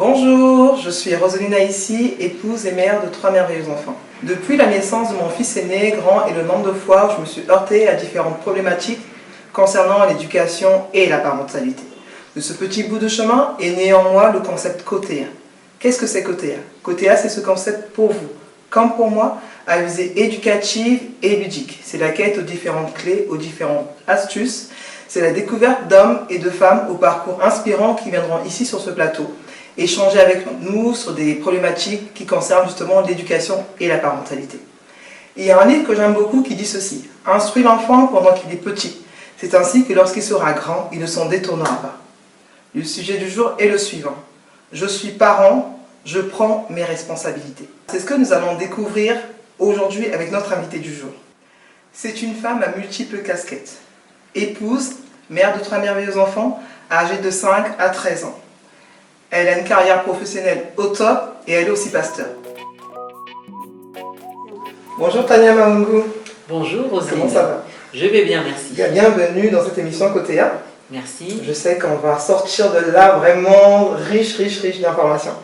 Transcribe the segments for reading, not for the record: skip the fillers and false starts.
Bonjour, je suis Rosalina ici, épouse et mère de 3 merveilleux enfants. Depuis la naissance de mon fils aîné, grand et le nombre de fois où je me suis heurtée à différentes problématiques concernant l'éducation et la parentalité. De ce petit bout de chemin est né en moi le concept Côté 1. Qu'est-ce que c'est Côté 1? Côté 1, c'est ce concept pour vous, comme pour moi, à visée éducative et ludique. C'est la quête aux différentes clés, aux différentes astuces. C'est la découverte d'hommes et de femmes au parcours inspirant qui viendront ici sur ce plateau échanger avec nous sur des problématiques qui concernent justement l'éducation et la parentalité. Il y a un livre que j'aime beaucoup qui dit ceci: instruis l'enfant pendant qu'il est petit. C'est ainsi que lorsqu'il sera grand, il ne s'en détournera pas. Le sujet du jour est le suivant: je suis parent, je prends mes responsabilités. C'est ce que nous allons découvrir aujourd'hui avec notre invité du jour. C'est une femme à multiples casquettes. Épouse, mère de 3 merveilleux enfants, âgée de 5 à 13 ans. Elle a une carrière professionnelle au top et elle est aussi pasteur. Bonjour Tania Maungu. Bonjour Rosalie. Comment ça va? Je vais bien, merci. Bienvenue dans cette émission Côté 1. Merci. Je sais qu'on va sortir de là vraiment riche d'informations.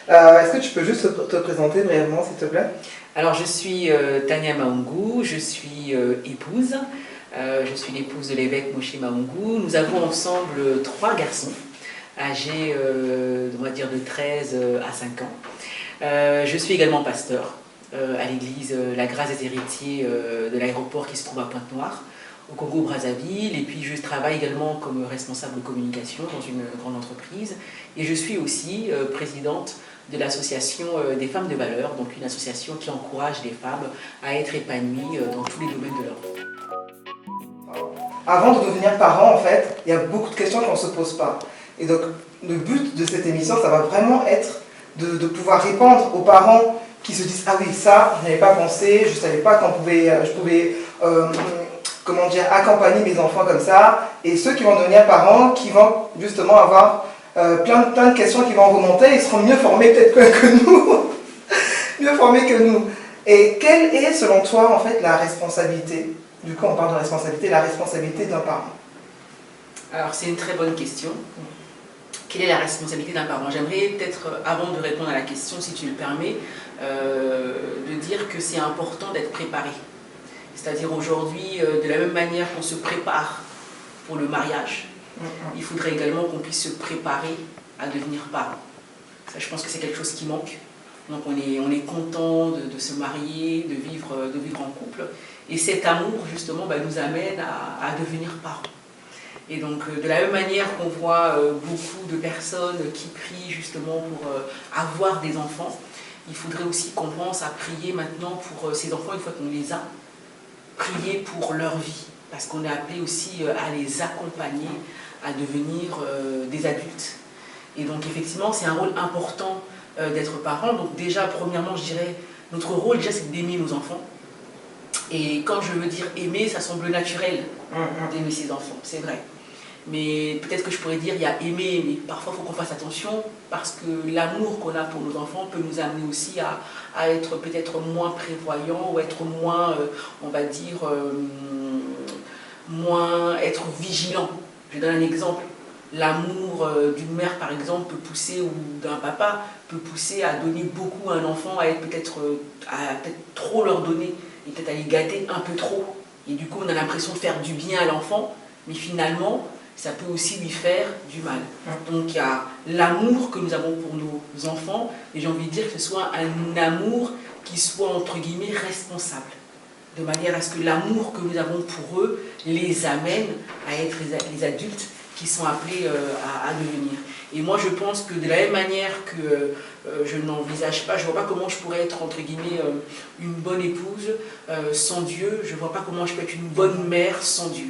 Est-ce que tu peux juste te présenter brièvement, s'il te plaît? Alors je suis Tania Maungu, je suis épouse. Je suis l'épouse de l'évêque Moshe Maungu. Nous avons ensemble 3 garçons, âgés on va dire de 13 à 5 ans. Je suis également pasteur à l'église La Grâce des Héritiers de l'aéroport qui se trouve à Pointe-Noire, au Congo-Brazzaville. Et puis je travaille également comme responsable de communication dans une grande entreprise. Et je suis aussi présidente de l'association des femmes de valeur, donc une association qui encourage les femmes à être épanouies dans tous les domaines de leur vie. Avant de devenir parent, en fait, il y a beaucoup de questions qu'on ne se pose pas. Et donc, le but de cette émission, ça va vraiment être de pouvoir répondre aux parents qui se disent « Ah oui, ça, je n'avais pas pensé, je ne savais pas je pouvais accompagner mes enfants comme ça. » Et ceux qui vont devenir parents, qui vont justement avoir plein de questions qui vont remonter, ils seront mieux formés peut-être que nous. Mieux formés que nous. Et quelle est, selon toi, en fait, la responsabilité? Du coup, on parle de responsabilité, la responsabilité d'un parent. Alors, c'est une très bonne question. Quelle est la responsabilité d'un parent? J'aimerais peut-être, avant de répondre à la question, si tu le permets, de dire que c'est important d'être préparé. C'est-à-dire aujourd'hui, de la même manière qu'on se prépare pour le mariage, il faudrait également qu'on puisse se préparer à devenir parent. Ça, je pense que c'est quelque chose qui manque. Donc on est content de se marier, de vivre en couple. Et cet amour, justement, nous amène à devenir parents. Et donc, de la même manière qu'on voit beaucoup de personnes qui prient justement pour avoir des enfants, il faudrait aussi qu'on pense à prier maintenant pour ces enfants, une fois qu'on les a, prier pour leur vie. Parce qu'on est appelé aussi à les accompagner, à devenir des adultes. Et donc, effectivement, c'est un rôle important d'être parent. Donc déjà, premièrement, je dirais, notre rôle déjà, c'est d'aimer nos enfants. Et quand je veux dire aimer, ça semble naturel d'aimer ses enfants, c'est vrai. Mais peut-être que je pourrais dire, il y a aimer, mais parfois il faut qu'on fasse attention, parce que l'amour qu'on a pour nos enfants peut nous amener aussi à être peut-être moins prévoyants, ou être moins, on va dire, moins être vigilant. Je donne un exemple. L'amour d'une mère, par exemple, peut pousser, ou d'un papa, peut pousser à donner beaucoup à un enfant, à peut-être trop leur donner, et peut-être à les gâter un peu trop. Et du coup, on a l'impression de faire du bien à l'enfant, mais finalement, ça peut aussi lui faire du mal. Donc, il y a l'amour que nous avons pour nos enfants, et j'ai envie de dire que ce soit un amour qui soit, entre guillemets, responsable. De manière à ce que l'amour que nous avons pour eux les amène à être les adultes qui sont appelés à devenir. Et moi, je pense que de la même manière que je n'envisage pas, je ne vois pas comment je pourrais être, entre guillemets, une bonne épouse sans Dieu, je ne vois pas comment je peux être une bonne mère sans Dieu.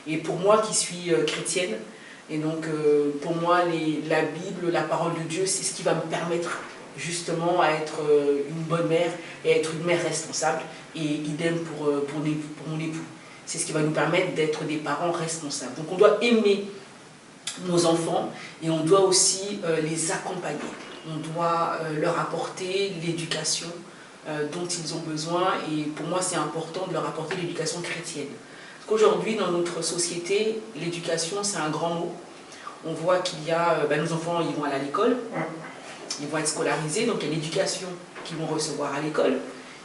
Et pour moi qui suis chrétienne, et donc pour moi, la Bible, la parole de Dieu, c'est ce qui va me permettre justement à être une bonne mère et à être une mère responsable, et idem pour mon époux. C'est ce qui va nous permettre d'être des parents responsables. Donc on doit aimer nos enfants et on doit aussi les accompagner. On doit leur apporter l'éducation dont ils ont besoin, et pour moi c'est important de leur apporter l'éducation chrétienne. Parce qu'aujourd'hui dans notre société, l'éducation c'est un grand mot. On voit qu'il y a, nos enfants ils vont aller à l'école, ils vont être scolarisés, donc il y a l'éducation qu'ils vont recevoir à l'école.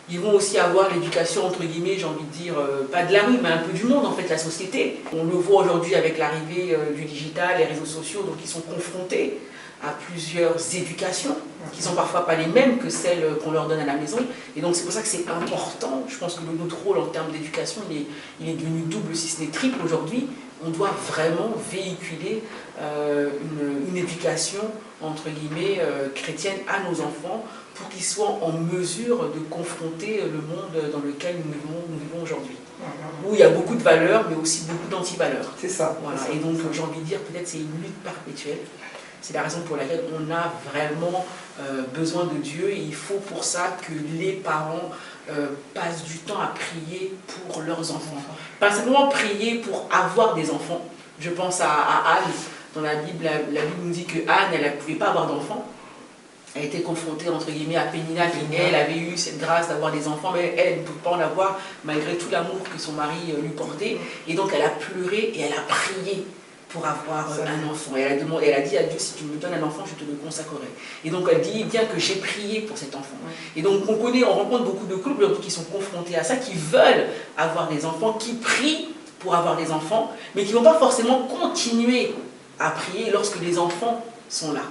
Ils vont aussi avoir l'éducation, entre guillemets, j'ai envie de dire, pas de la rue, mais un peu du monde, en fait, la société. On le voit aujourd'hui avec l'arrivée du digital, les réseaux sociaux, donc ils sont confrontés à plusieurs éducations, qui sont parfois pas les mêmes que celles qu'on leur donne à la maison. Et donc c'est pour ça que c'est important, je pense que notre rôle en termes d'éducation, il est devenu double, si ce n'est triple aujourd'hui. On doit vraiment véhiculer une éducation, entre guillemets, chrétienne à nos enfants, pour qu'ils soient en mesure de confronter le monde dans lequel nous vivons aujourd'hui. Où il y a beaucoup de valeurs, mais aussi beaucoup d'anti-valeurs. C'est ça. Voilà. Et donc j'ai envie de dire, peut-être c'est une lutte perpétuelle. C'est la raison pour laquelle on a vraiment besoin de Dieu, et il faut pour ça que les parents passent du temps à prier pour leurs enfants. Pas simplement prier pour avoir des enfants. Je pense à Anne. Dans la Bible, la Bible nous dit que Anne, elle ne pouvait pas avoir d'enfants. Elle était confrontée, entre guillemets, à Pénina, qui elle avait eu cette grâce d'avoir des enfants, mais elle ne pouvait pas en avoir malgré tout l'amour que son mari lui portait. Et donc elle a pleuré et elle a prié pour avoir un enfant. Et elle a dit à Dieu, si tu me donnes un enfant, je te le consacrerai. Et donc elle dit bien que j'ai prié pour cet enfant. Et donc on rencontre beaucoup de couples qui sont confrontés à ça, qui veulent avoir des enfants, qui prient pour avoir des enfants, mais qui ne vont pas forcément continuer à prier lorsque les enfants sont là.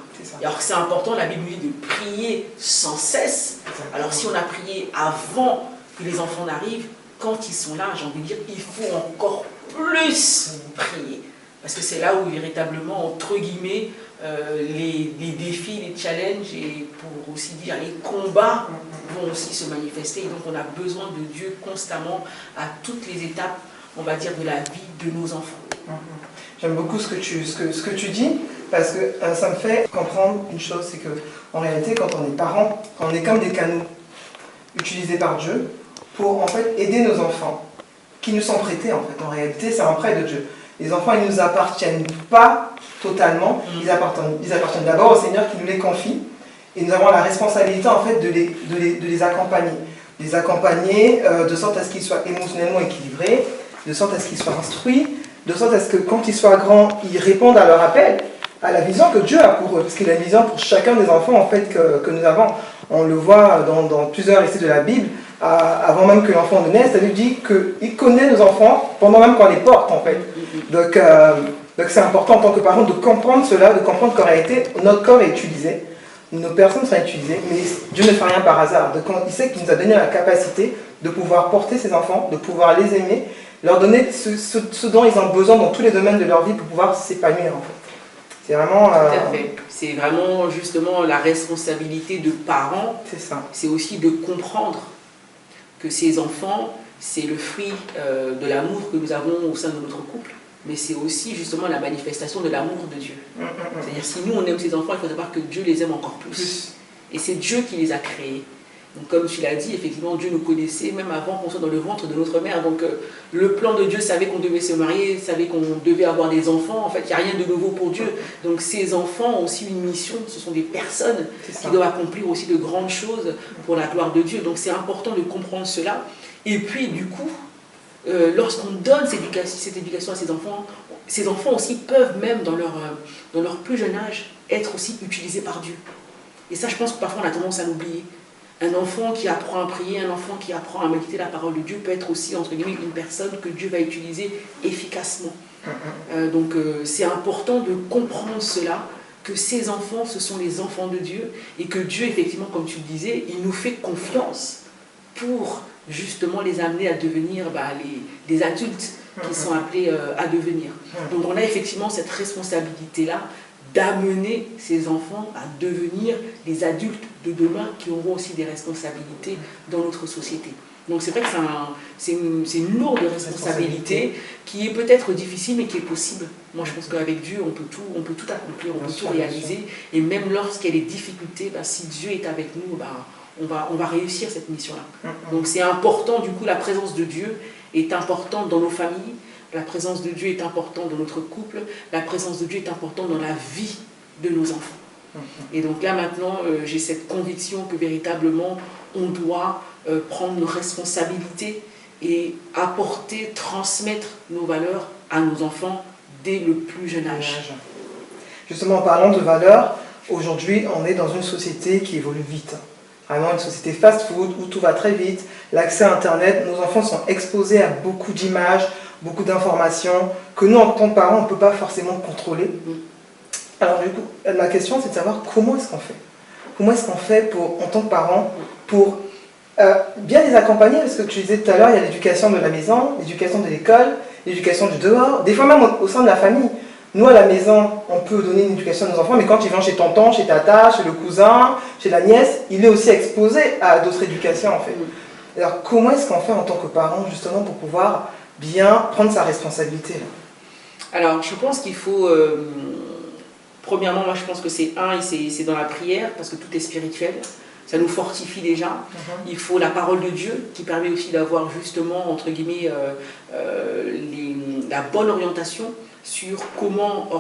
Alors c'est important, la Bible dit de prier sans cesse. Alors si on a prié avant que les enfants n'arrivent, quand ils sont là, j'ai envie de dire, il faut encore plus prier. Parce que c'est là où véritablement, entre guillemets, les défis, les challenges, et pour aussi dire les combats vont aussi se manifester. Et donc on a besoin de Dieu constamment à toutes les étapes, on va dire, de la vie de nos enfants. J'aime beaucoup ce que tu dis, parce que ça me fait comprendre une chose, c'est qu'en réalité, quand on est parents, on est comme des canaux utilisés par Dieu pour en fait aider nos enfants, qui nous sont prêtés en fait. En réalité, c'est un prêt de Dieu. Les enfants, ils ne nous appartiennent pas totalement, ils appartiennent d'abord au Seigneur qui nous les confie, et nous avons la responsabilité en fait de les accompagner. Les accompagner de sorte à ce qu'ils soient émotionnellement équilibrés, de sorte à ce qu'ils soient instruits, de sorte à ce que quand ils soient grands, ils répondent à leur appel, à la vision que Dieu a pour eux, parce qu'il a une vision pour chacun des enfants en fait que nous avons. On le voit dans plusieurs récits de la Bible, avant même que l'enfant ne naisse, ça lui dit qu'il connaît nos enfants pendant même qu'on les porte en fait. Donc c'est important en tant que parent de comprendre cela, de comprendre qu'en réalité notre corps est utilisé, nos personnes sont utilisées, mais Dieu ne fait rien par hasard. Donc il sait qu'il nous a donné la capacité de pouvoir porter ses enfants, de pouvoir les aimer, leur donner ce dont ils ont besoin dans tous les domaines de leur vie pour pouvoir s'épanouir en fait. C'est vraiment... Tout à fait. C'est vraiment justement la responsabilité de parents. C'est ça. C'est aussi de comprendre que ces enfants, c'est le fruit de l'amour que nous avons au sein de notre couple, mais c'est aussi justement la manifestation de l'amour de Dieu. C'est-à-dire si nous on aime ces enfants, il faut savoir que Dieu les aime encore plus. Et c'est Dieu qui les a créés. Donc comme tu l'as dit, effectivement, Dieu nous connaissait même avant qu'on soit dans le ventre de notre mère. Donc le plan de Dieu savait qu'on devait se marier, savait qu'on devait avoir des enfants. En fait, il n'y a rien de nouveau pour Dieu. Donc ces enfants ont aussi une mission. Ce sont des personnes qui doivent accomplir aussi de grandes choses pour la gloire de Dieu. Donc c'est important de comprendre cela. Et puis du coup, lorsqu'on donne cette éducation à ces enfants aussi peuvent même dans leur plus jeune âge être aussi utilisés par Dieu. Et ça, je pense que parfois on a tendance à l'oublier. Un enfant qui apprend à prier, un enfant qui apprend à méditer la parole de Dieu peut être aussi, entre guillemets, une personne que Dieu va utiliser efficacement. Donc c'est important de comprendre cela, que ces enfants, ce sont les enfants de Dieu, et que Dieu, effectivement, comme tu le disais, il nous fait confiance pour justement les amener à devenir les adultes qui sont appelés à devenir. Donc on a effectivement cette responsabilité-là d'amener ces enfants à devenir les adultes de demain qui auront aussi des responsabilités dans notre société. Donc c'est vrai que c'est une lourde responsabilité qui est peut-être difficile mais qui est possible. Moi je pense qu'avec Dieu on peut tout accomplir, on peut tout réaliser. Et même lorsqu'il y a des difficultés, si Dieu est avec nous, on va réussir cette mission-là. Donc c'est important, du coup la présence de Dieu est importante dans nos familles. La présence de Dieu est importante dans notre couple, la présence de Dieu est importante dans la vie de nos enfants. Et donc là maintenant, j'ai cette conviction que véritablement, on doit prendre nos responsabilités et apporter, transmettre nos valeurs à nos enfants dès le plus jeune âge. Justement, en parlant de valeurs, Aujourd'hui, on est dans une société qui évolue vite. Vraiment une société fast-food où tout va très vite. L'accès à Internet, nos enfants sont exposés à beaucoup d'images, beaucoup d'informations que nous, en tant que parents, on ne peut pas forcément contrôler. Alors du coup, la question, c'est de savoir comment est-ce qu'on fait. Comment est-ce qu'on fait en tant que parents pour bien les accompagner, parce que tu disais tout à l'heure, il y a l'éducation de la maison, l'éducation de l'école, l'éducation du dehors, des fois même au sein de la famille. Nous, à la maison, on peut donner une éducation à nos enfants, mais quand ils vont chez tonton, chez tata, chez le cousin, chez la nièce, il est aussi exposé à d'autres éducations, en fait. Alors, comment est-ce qu'on fait en tant que parent, justement, pour pouvoir bien prendre sa responsabilité? Alors, je pense qu'il faut... premièrement, moi, je pense que c'est dans la prière, parce que tout est spirituel. Ça nous fortifie déjà. Il faut la parole de Dieu, qui permet aussi d'avoir, justement, entre guillemets, la bonne orientation sur comment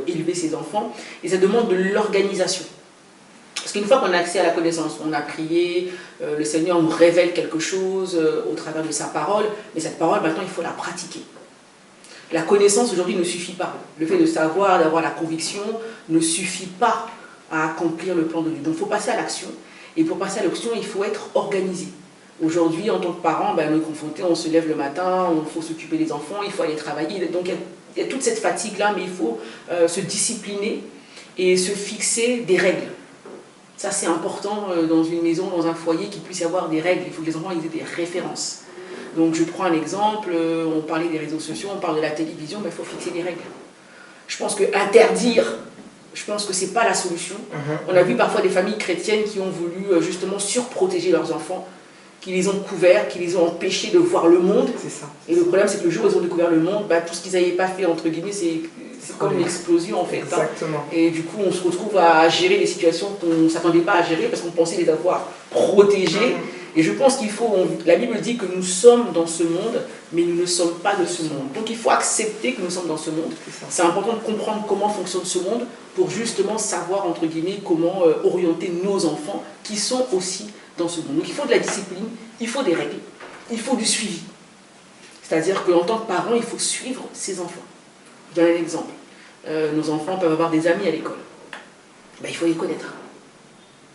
élever ses enfants, et ça demande de l'organisation. Parce qu'une fois qu'on a accès à la connaissance, on a prié, le Seigneur nous révèle quelque chose au travers de sa parole, mais cette parole, maintenant, il faut la pratiquer. La connaissance aujourd'hui ne suffit pas. Le fait de savoir, d'avoir la conviction, ne suffit pas à accomplir le plan de Dieu. Donc il faut passer à l'action, et pour passer à l'action, il faut être organisé. Aujourd'hui, en tant que parents, on est confrontés, on se lève le matin, il faut s'occuper des enfants, il faut aller travailler. Donc il y a toute cette fatigue-là, mais il faut se discipliner et se fixer des règles. Ça, c'est important dans une maison, dans un foyer, qu'il puisse y avoir des règles. Il faut que les enfants aient des références. Donc je prends un exemple, on parlait des réseaux sociaux, on parle de la télévision, mais il faut fixer des règles. Je pense que interdire, je pense que ce n'est pas la solution. On a vu parfois des familles chrétiennes qui ont voulu justement surprotéger leurs enfants, qui les ont couverts, qui les ont empêchés de voir le monde. C'est ça. Et le problème, c'est que le jour où ils ont découvert le monde, tout ce qu'ils n'avaient pas fait, entre guillemets, c'est comme une explosion en fait. Exactement. Et du coup, on se retrouve à gérer des situations qu'on ne s'attendait pas à gérer parce qu'on pensait les avoir protégés. Et je pense qu'il faut, la Bible dit que nous sommes dans ce monde, mais nous ne sommes pas de ce monde. Donc il faut accepter que nous sommes dans ce monde. C'est important de comprendre comment fonctionne ce monde pour justement savoir, entre guillemets, comment orienter nos enfants qui sont aussi dans ce monde. Donc il faut de la discipline, il faut des règles, il faut du suivi. C'est-à-dire qu'en tant que parent, il faut suivre ses enfants. Je donne un exemple. Nos enfants peuvent avoir des amis à l'école. Il faut les connaître.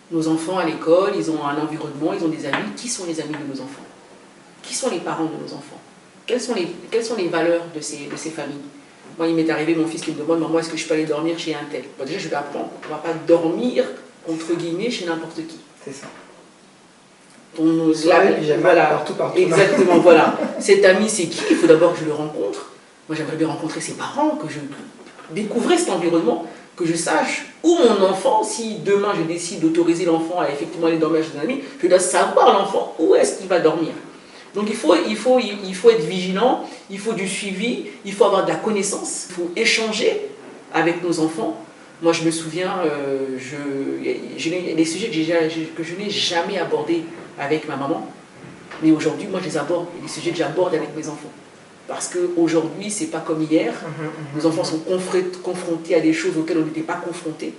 Nos enfants à l'école, ils ont un environnement, ils ont des amis. Qui sont les amis de nos enfants? Qui sont les parents de nos enfants? Quelles sont les valeurs de ces familles? Moi, il m'est arrivé, mon fils qui me demande, maman, est-ce que je peux aller dormir chez un tel? Déjà, je lui apprends, on ne va pas dormir, entre guillemets, chez n'importe qui. C'est ça. Voilà, partout. Exactement, voilà. Cet ami, c'est qui? Il faut d'abord que je le rencontre. Moi, j'aimerais bien rencontrer ses parents, que je découvre cet environnement, que je sache où mon enfant, si demain je décide d'autoriser l'enfant à effectivement aller dormir chez un ami, je dois savoir l'enfant où est-ce qu'il va dormir. Donc il faut être vigilant, il faut du suivi, il faut avoir de la connaissance, il faut échanger avec nos enfants. Moi, je me souviens, les sujets que je n'ai jamais abordés avec ma maman, mais aujourd'hui, moi, je les aborde, les sujets que j'aborde avec mes enfants. Parce qu'aujourd'hui, ce n'est pas comme hier. Nos enfants sont confrontés à des choses auxquelles on n'était pas confrontés.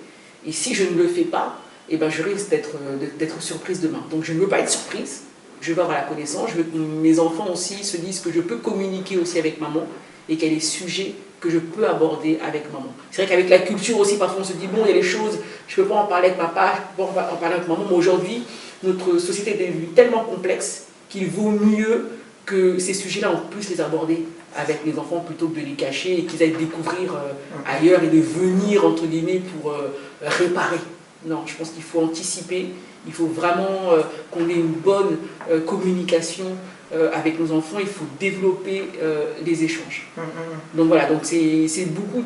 Et si je ne le fais pas, je risque d'être surprise demain. Donc je ne veux pas être surprise, je veux avoir la connaissance, je veux que mes enfants aussi se disent que je peux communiquer aussi avec maman et qu'il y a des sujets que je peux aborder avec maman. C'est vrai qu'avec la culture aussi, parfois on se dit, bon, il y a des choses, je ne peux pas en parler avec papa, je ne peux pas en parler avec maman, mais aujourd'hui, notre société est devenue tellement complexe qu'il vaut mieux que ces sujets-là, on puisse les aborder avec les enfants plutôt que de les cacher et qu'ils aillent découvrir ailleurs et de venir, entre guillemets, pour réparer. Non, je pense qu'il faut anticiper, il faut vraiment qu'on ait une bonne communication avec nos enfants, il faut développer des échanges. Donc voilà, donc c'est beaucoup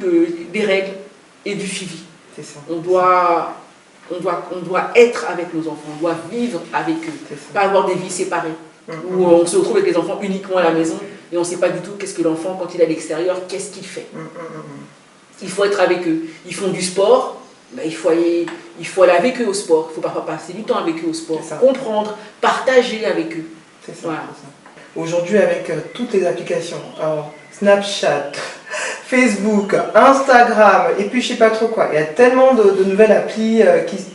des règles et du suivi. C'est ça. On doit être avec nos enfants, on doit vivre avec eux, pas avoir des vies séparées. Où on se retrouve avec les enfants uniquement à la maison et on ne sait pas du tout qu'est-ce que l'enfant, quand il est à l'extérieur, qu'est-ce qu'il fait. Il faut être avec eux. Ils font du sport, il faut aller avec eux au sport. Il faut parfois passer du temps avec eux au sport, comprendre, partager avec eux. C'est ça. Voilà. Aujourd'hui, avec toutes les applications, alors, Snapchat, Facebook, Instagram, et puis je ne sais pas trop quoi, il y a tellement de nouvelles applis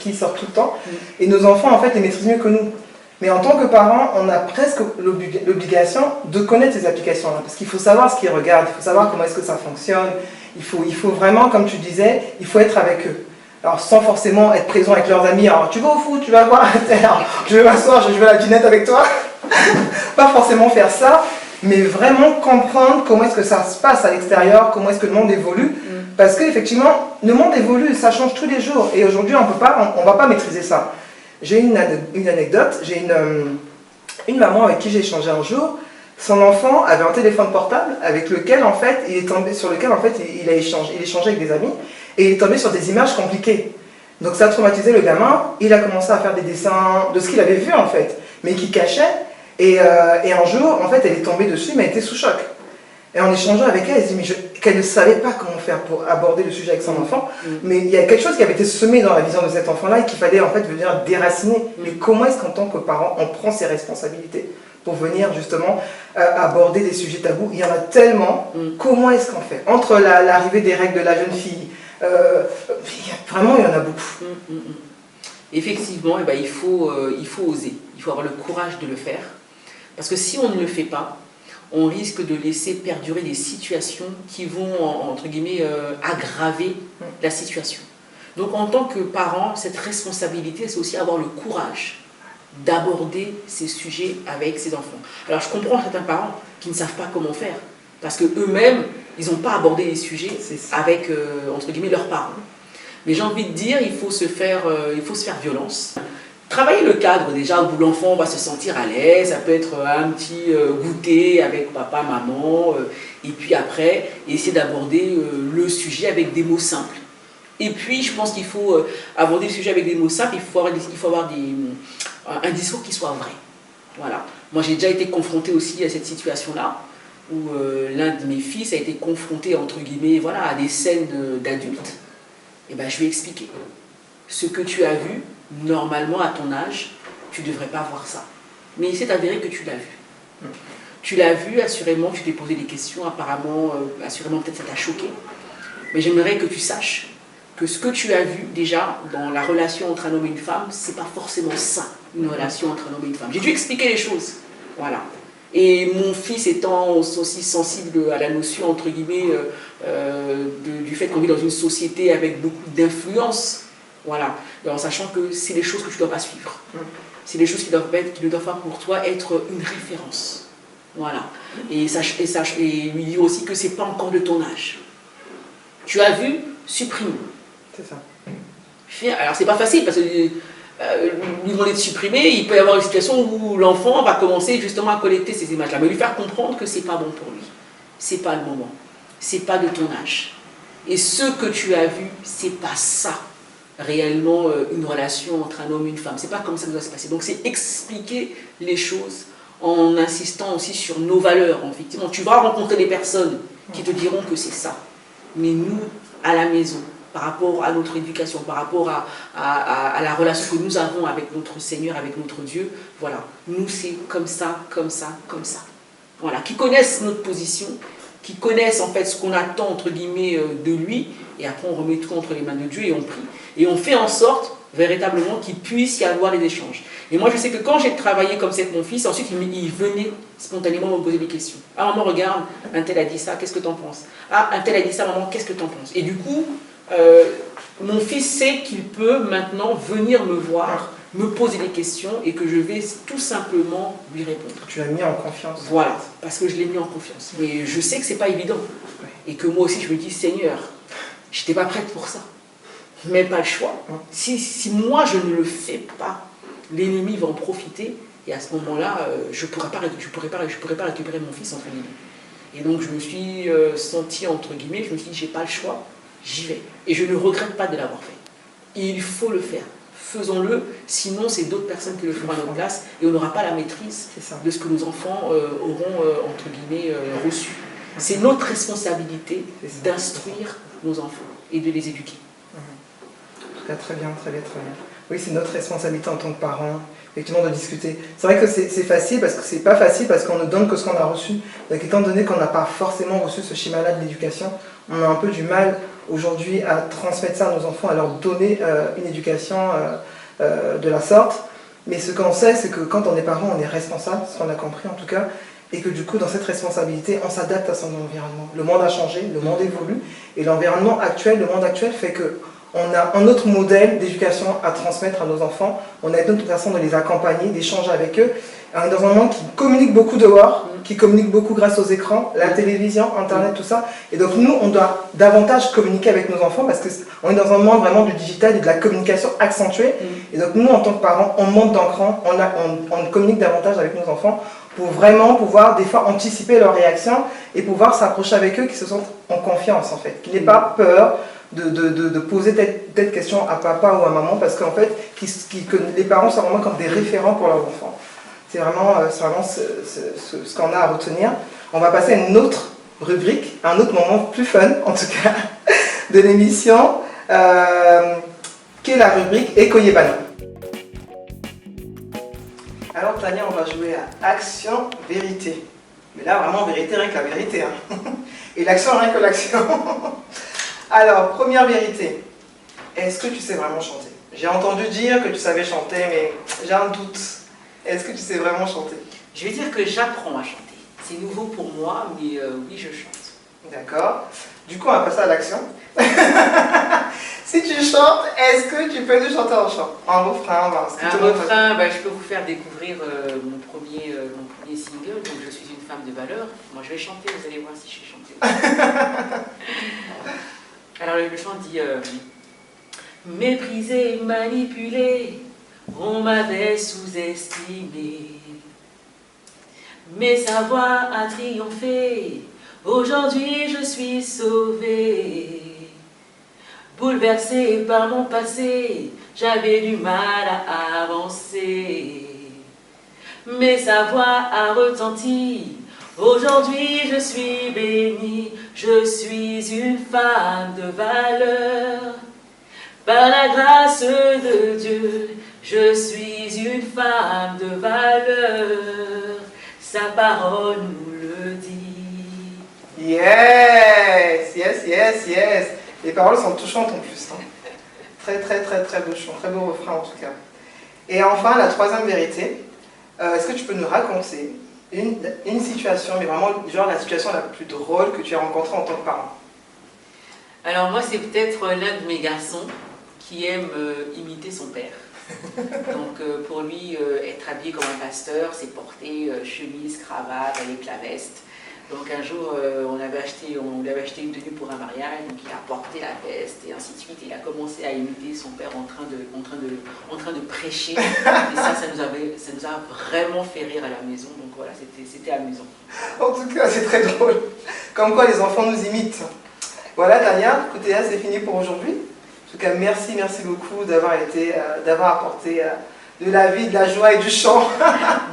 qui sortent tout le temps, et nos enfants, en fait, les maîtrisent mieux que nous. Mais en tant que parents, on a presque l'obligation de connaître ces applications-là, parce qu'il faut savoir ce qu'ils regardent, il faut savoir comment est-ce que ça fonctionne, il faut vraiment, comme tu disais, il faut être avec eux. Alors sans forcément être présent avec leurs amis, alors tu vas au foot, tu vas voir, je vais m'asseoir, je vais à la dinette avec toi. Pas forcément faire ça, mais vraiment comprendre comment est-ce que ça se passe à l'extérieur, comment est-ce que le monde évolue. Parce qu'effectivement, le monde évolue, ça change tous les jours. Et aujourd'hui, on ne va pas maîtriser ça. J'ai une anecdote, j'ai une maman avec qui j'ai échangé un jour. Son enfant avait un téléphone portable avec lequel, en fait, sur lequel en fait, il échangeait avec des amis. Et il est tombé sur des images compliquées. Donc ça a traumatisé le gamin. Il a commencé à faire des dessins de ce qu'il avait vu, en fait, mais qu'il cachait. Et un jour, en fait, elle est tombée dessus, mais elle était sous choc. Et en échangeant avec elle, elle dit qu'elle ne savait pas comment faire pour aborder le sujet avec son enfant. Mais il y a quelque chose qui avait été semé dans la vision de cet enfant-là et qu'il fallait en fait venir déraciner. Mais comment est-ce qu'en tant que parent, on prend ses responsabilités pour venir justement aborder des sujets tabous? Il y en a tellement. Comment est-ce qu'on fait? Entre l'arrivée des règles de la jeune fille, vraiment il y en a beaucoup. Effectivement, il faut oser. Il faut avoir le courage de le faire. Parce que si on ne le fait pas, on risque de laisser perdurer des situations qui vont, entre guillemets, aggraver la situation. Donc en tant que parent, cette responsabilité, c'est aussi avoir le courage d'aborder ces sujets avec ses enfants. Alors je comprends certains parents qui ne savent pas comment faire, parce qu'eux-mêmes, ils n'ont pas abordé les sujets avec, entre guillemets, leurs parents. Mais j'ai envie de dire, il faut se faire violence. Travailler le cadre déjà où l'enfant va se sentir à l'aise, ça peut être un petit goûter avec papa, maman, et puis après, essayer d'aborder le sujet avec des mots simples. Et puis, je pense qu'il faut aborder le sujet avec des mots simples, il faut avoir un discours qui soit vrai. Voilà. Moi, j'ai déjà été confrontée aussi à cette situation-là, où l'un de mes fils a été confronté, entre guillemets, voilà, à des scènes d'adultes. Et ben, je lui ai expliqué. Ce que tu as vu, normalement, à ton âge, tu ne devrais pas voir ça. Mais il s'est avéré que tu l'as vu. Tu l'as vu, assurément, tu t'es posé des questions, apparemment, assurément, peut-être ça t'a choqué. Mais j'aimerais que tu saches que ce que tu as vu, déjà, dans la relation entre un homme et une femme, c'est pas forcément ça, une relation entre un homme et une femme. J'ai dû expliquer les choses. Voilà. Et mon fils étant aussi sensible à la notion, entre guillemets, du fait qu'on vit dans une société avec beaucoup d'influence, voilà, en sachant que c'est des choses que tu ne dois pas suivre. C'est des choses qui ne doivent pas pour toi être une référence. Voilà. Et lui dire aussi que ce n'est pas encore de ton âge. Tu as vu, supprime. C'est ça. Alors c'est pas facile parce que lui demander de supprimer, il peut y avoir une situation où l'enfant va commencer justement à collecter ces images-là. Mais lui faire comprendre que c'est pas bon pour lui. C'est pas le moment. C'est pas de ton âge. Et ce que tu as vu, c'est pas ça. Réellement une relation entre un homme et une femme. C'est pas comme ça que ça doit se passer. Donc c'est expliquer les choses en insistant aussi sur nos valeurs. Effectivement, tu vas rencontrer des personnes qui te diront que c'est ça. Mais nous, à la maison, par rapport à notre éducation, par rapport à la relation que nous avons avec notre Seigneur, avec notre Dieu, voilà, nous c'est comme ça, comme ça, comme ça. Voilà, qui connaissent notre position, qui connaissent en fait ce qu'on attend entre guillemets de lui, et après on remet tout entre les mains de Dieu et on prie. Et on fait en sorte véritablement qu'il puisse y avoir des échanges. Et moi je sais que quand j'ai travaillé comme ça avec mon fils, ensuite il venait spontanément me poser des questions. Ah maman regarde, un tel a dit ça, qu'est-ce que t'en penses? Ah un tel a dit ça maman, qu'est-ce que t'en penses? Et du coup, mon fils sait qu'il peut maintenant venir me voir, me poser des questions et que je vais tout simplement lui répondre. Tu l'as mis en confiance. Voilà, parce que je l'ai mis en confiance. Mais je sais que c'est pas évident. Et que moi aussi je me dis, Seigneur, je n'étais pas prête pour ça. Mais pas le choix. Si moi je ne le fais pas, l'ennemi va en profiter et à ce moment-là, je ne pourrais pas récupérer mon fils entre guillemets. Et donc je me suis senti entre guillemets, je me suis dit, j'ai pas le choix, j'y vais. Et je ne regrette pas de l'avoir fait. Et il faut le faire. Faisons-le, sinon c'est d'autres personnes qui le feront à notre place et on n'aura pas la maîtrise de ce que nos enfants auront entre guillemets reçu. C'est notre responsabilité d'instruire nos enfants et de les éduquer. Très bien, très bien, très bien. Oui, c'est notre responsabilité en tant que parents, effectivement, de discuter. C'est vrai que c'est facile, parce que c'est pas facile, parce qu'on ne donne que ce qu'on a reçu. Donc, étant donné qu'on n'a pas forcément reçu ce schéma-là de l'éducation, on a un peu du mal aujourd'hui à transmettre ça à nos enfants, à leur donner une éducation de la sorte. Mais ce qu'on sait, c'est que quand on est parent, on est responsable, ce qu'on a compris en tout cas, et que du coup, dans cette responsabilité, on s'adapte à son environnement. Le monde a changé, le monde évolue, et l'environnement actuel, le monde actuel fait que on a un autre modèle d'éducation à transmettre à nos enfants, on a une autre façon de les accompagner, d'échanger avec eux. On est dans un monde qui communique beaucoup dehors, qui communique beaucoup grâce aux écrans, la télévision, Internet, tout ça. Et donc nous, on doit davantage communiquer avec nos enfants parce qu'on est dans un monde vraiment du digital et de la communication accentuée. Et donc nous, en tant que parents, on monte d'un cran, on communique davantage avec nos enfants pour vraiment pouvoir des fois anticiper leurs réactions et pouvoir s'approcher avec eux qui se sentent en confiance en fait, qui n'aient pas peur de poser telle question à papa ou à maman parce qu'en fait, que les parents sont vraiment comme des référents pour leurs enfants. C'est vraiment ce qu'on a à retenir. On va passer à une autre rubrique, un autre moment plus fun en tout cas de l'émission, qui est la rubrique Ekoyebana. Alors Tania, on va jouer à action, vérité. Mais là vraiment vérité, rien que la vérité. Hein. Et l'action, rien que l'action. Alors, première vérité. Est-ce que tu sais vraiment chanter? J'ai entendu dire que tu savais chanter, mais j'ai un doute. Est-ce que tu sais vraiment chanter? Je vais dire que j'apprends à chanter. C'est nouveau pour moi, mais oui, je chante. D'accord. Du coup, on va passer à l'action. Si tu chantes, est-ce que tu peux nous chanter en chant? En refrain, un refrain, bah, je peux vous faire découvrir mon premier single, donc Je suis une femme de valeur. Moi, je vais chanter, vous allez voir si je sais chanter. Alors, le chant dit méprisé, manipulé, on m'avait sous-estimé. Mais sa voix a triomphé, aujourd'hui je suis sauvée. Bouleversée par mon passé, j'avais du mal à avancer. Mais sa voix a retenti, aujourd'hui je suis bénie. Je suis une femme de valeur. Par la grâce de Dieu, je suis une femme de valeur. Sa parole nous le dit. Yes, yes, yes, yes. Les paroles sont touchantes en plus. Hein. Très, très, très, très beau chant, très beau refrain en tout cas. Et enfin, la troisième vérité. Est-ce que tu peux nous raconter une situation, mais vraiment genre la situation la plus drôle que tu as rencontrée en tant que parent? Alors moi, c'est peut-être l'un de mes garçons qui aime imiter son père. Donc pour lui, être habillé comme un pasteur, c'est porter chemise, cravate avec la veste. Donc un jour, on lui avait acheté une tenue pour un mariage, donc il a porté la veste et ainsi de suite. Il a commencé à imiter son père en train de prêcher. Et ça nous a vraiment fait rire à la maison. Donc voilà, c'était amusant. En tout cas, c'est très drôle. Comme quoi les enfants nous imitent. Voilà Tania, écoutez, là c'est fini pour aujourd'hui. En tout cas, merci beaucoup d'avoir apporté de la vie, de la joie et du chant.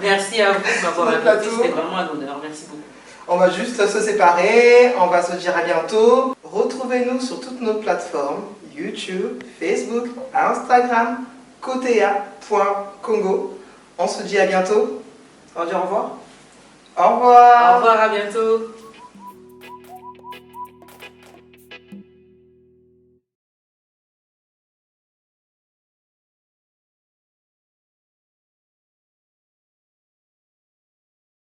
Merci à vous de m'avoir invité, c'était vraiment un honneur. Merci beaucoup. On va juste se séparer, on va se dire à bientôt. Retrouvez-nous sur toutes nos plateformes, YouTube, Facebook, Instagram, kotea.congo. On se dit à bientôt. On dit au revoir. Au revoir. Au revoir, à bientôt.